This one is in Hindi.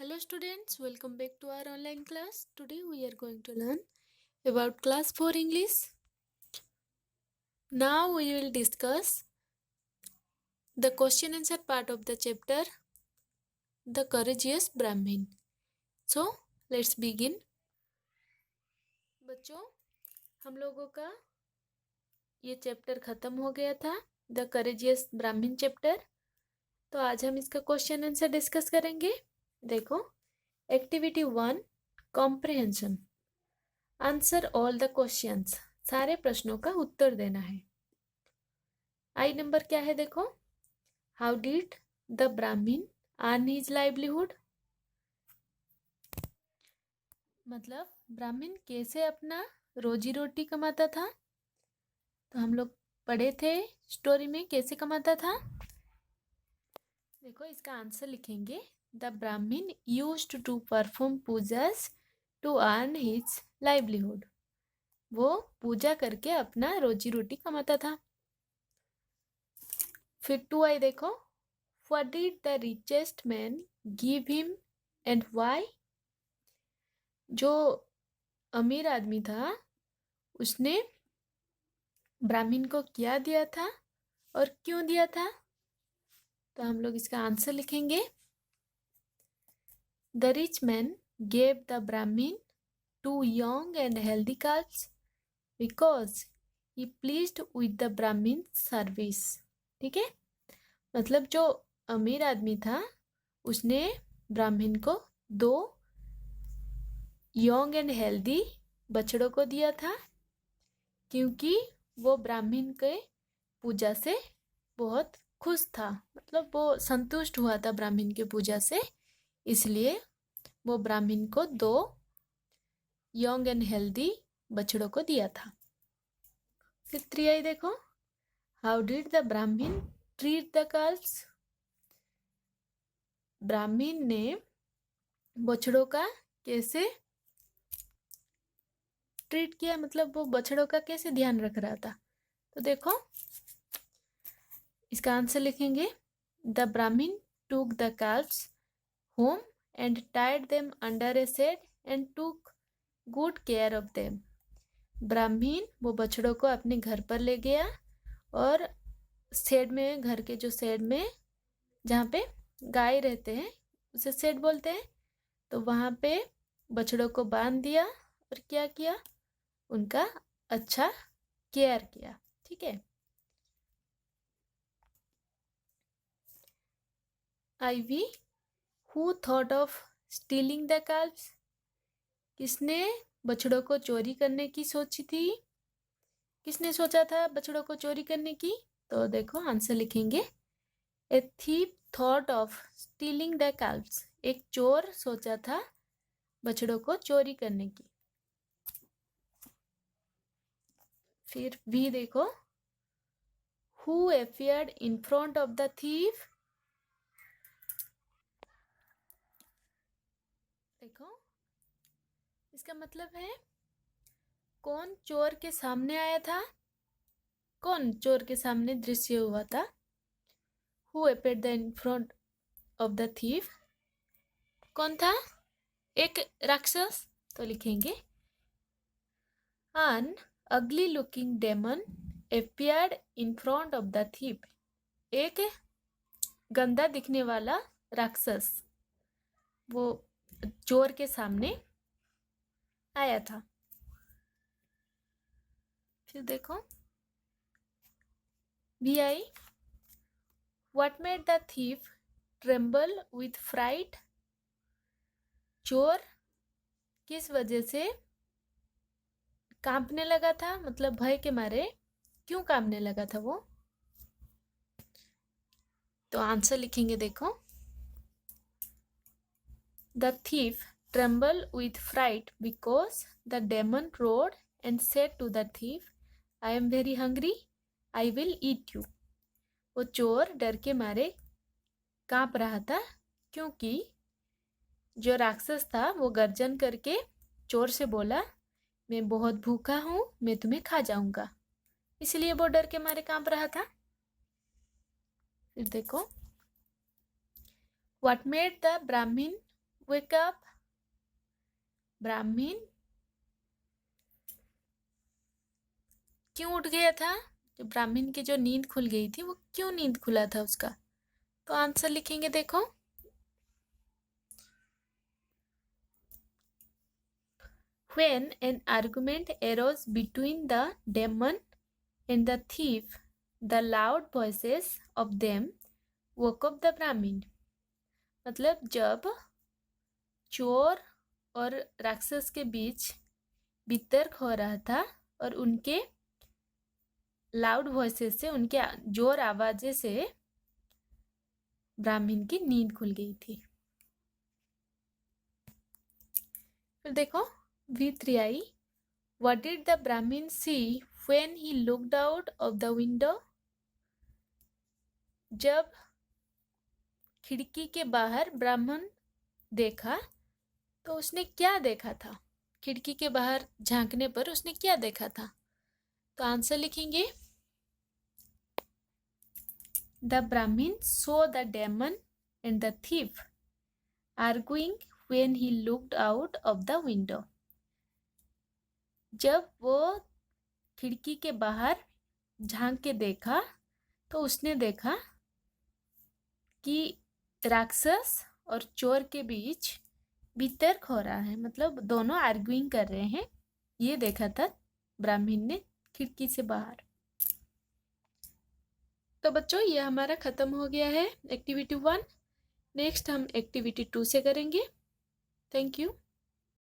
Hello students, welcome back to our online class. Today we are going to learn about class 4 English. Now we will discuss the question answer part of the chapter The Courageous Brahmin. So let's begin. बच्चों, हम लोगों का ये चैप्टर खत्म हो गया था, द करेजियस ब्राह्मण चैप्टर। तो आज हम इसका क्वेश्चन आंसर डिस्कस करेंगे। देखो, activity 1 comprehension. Answer all the questions, सारे प्रश्नों का उत्तर देना है। आई नंबर क्या है देखो, हाउ डिड द ब्राह्मण अर्न हिज लाइवलीहुड, मतलब ब्राह्मण कैसे अपना रोजी रोटी कमाता था। तो हम लोग पढ़े थे स्टोरी में कैसे कमाता था। देखो, इसका आंसर लिखेंगे, the brahmin used to perform pujas to earn his livelihood. वो पूजा करके अपना रोजी रोटी कमाता था। फिर 2 देखो, what did the richest man give him and why. जो अमीर आदमी था उसने ब्राह्मण को क्या दिया था और क्यों दिया था। तो हम लोग इसका आंसर लिखेंगे, the rich man gave the ब्राह्मण 2 young and healthy calves because he pleased with the ब्राह्मण सर्विस। ठीक है, मतलब जो अमीर आदमी था उसने ब्राह्मण को 2 यंग एंड हेल्दी बछड़ों को दिया था क्योंकि वो ब्राह्मण के पूजा से बहुत खुश था, मतलब वो संतुष्ट हुआ था ब्राह्मण के पूजा से, इसलिए वो ब्राह्मण को 2 यंग एंड हेल्दी बछड़ों को दिया था। फिर 3 देखो, हाउ डिड द ब्राह्मण ट्रीट द काल्व्स। ब्राह्मण ने बछड़ों का कैसे ट्रीट किया, मतलब वो बछड़ों का कैसे ध्यान रख रहा था। तो देखो, इसका आंसर लिखेंगे, the brahmin took the calves home and tied them under a shade and took good care of them. ब्राह्मण वो बछड़ों को अपने घर पर ले गया और शेड में, घर के जो शेड में जहाँ पे गाय रहते हैं उसे शेड बोलते हैं, तो वहाँ पे बछड़ों को बांध दिया और क्या किया, उनका अच्छा केयर किया। ठीक है, Ivy, who thought of stealing the calves। किसने बछड़ों को चोरी करने की सोची थी, किसने सोचा था बछड़ों को चोरी करने की। तो देखो आंसर लिखेंगे, ए thief thought of stealing the calves। एक चोर सोचा था बछड़ों को चोरी करने की। फिर भी देखो, who appeared in front of the thief। देखो, इसका मतलब है कौन चोर के सामने आया था, कौन चोर के सामने दृश्य हुआ था। Who appeared in front of the thief, कौन था, एक राक्षस। तो लिखेंगे, an ugly looking demon appeared in front of the thief। एक गंदा दिखने वाला राक्षस वो चोर के सामने आया था। फिर देखो, B I, what made the thief tremble with fright. चोर किस वजह से कांपने लगा था, मतलब भय के मारे क्यों कांपने लगा था वो। तो आंसर लिखेंगे, देखो, the thief trembled with fright because the demon roared and said to the thief, I am very hungry, I will eat you। वो चोर डर के मारे कांप रहा था क्योंकि जो राक्षस था वो गर्जन करके चोर से बोला, मैं बहुत भूखा हूँ, मैं तुम्हें खा जाऊंगा, इसलिए वो डर के मारे कांप रहा था। फिर देखो, व्हाट मेड द ब्राह्मण wake up. ब्राह्मण क्यों उठ गया था? जो ब्राह्मण की जो नींद खुल गई थी, वो क्यों नींद खुला था उसका? तो आंसर लिखेंगे, देखो। When an argument arose between the demon and the thief, the loud voices of them woke up the Brahmin. मतलब जब चोर और राक्षस के बीच वितर्क हो रहा था और उनके लाउड वॉइसेस से, उनके जोर आवाज़ से ब्राह्मण की नींद खुल गई थी। फिर देखो V3I. What did the Brahmin see when he looked out of the window? जब खिड़की के बाहर ब्राह्मण देखा तो उसने क्या देखा था? खिड़की के बाहर झांकने पर उसने क्या देखा था? तो आंसर लिखेंगे, The Brahmin saw the demon and the thief arguing when he looked out of the window. जब वो खिड़की के बाहर झांक के देखा तो उसने देखा कि राक्षस और चोर के बीच वितर्क हो रहा है, मतलब दोनों आर्ग्यूइंग कर रहे हैं। ये देखा था ब्राह्मण ने खिड़की से बाहर। तो बच्चों, ये हमारा ख़त्म हो गया है एक्टिविटी 1। नेक्स्ट हम एक्टिविटी 2 से करेंगे। Thank you.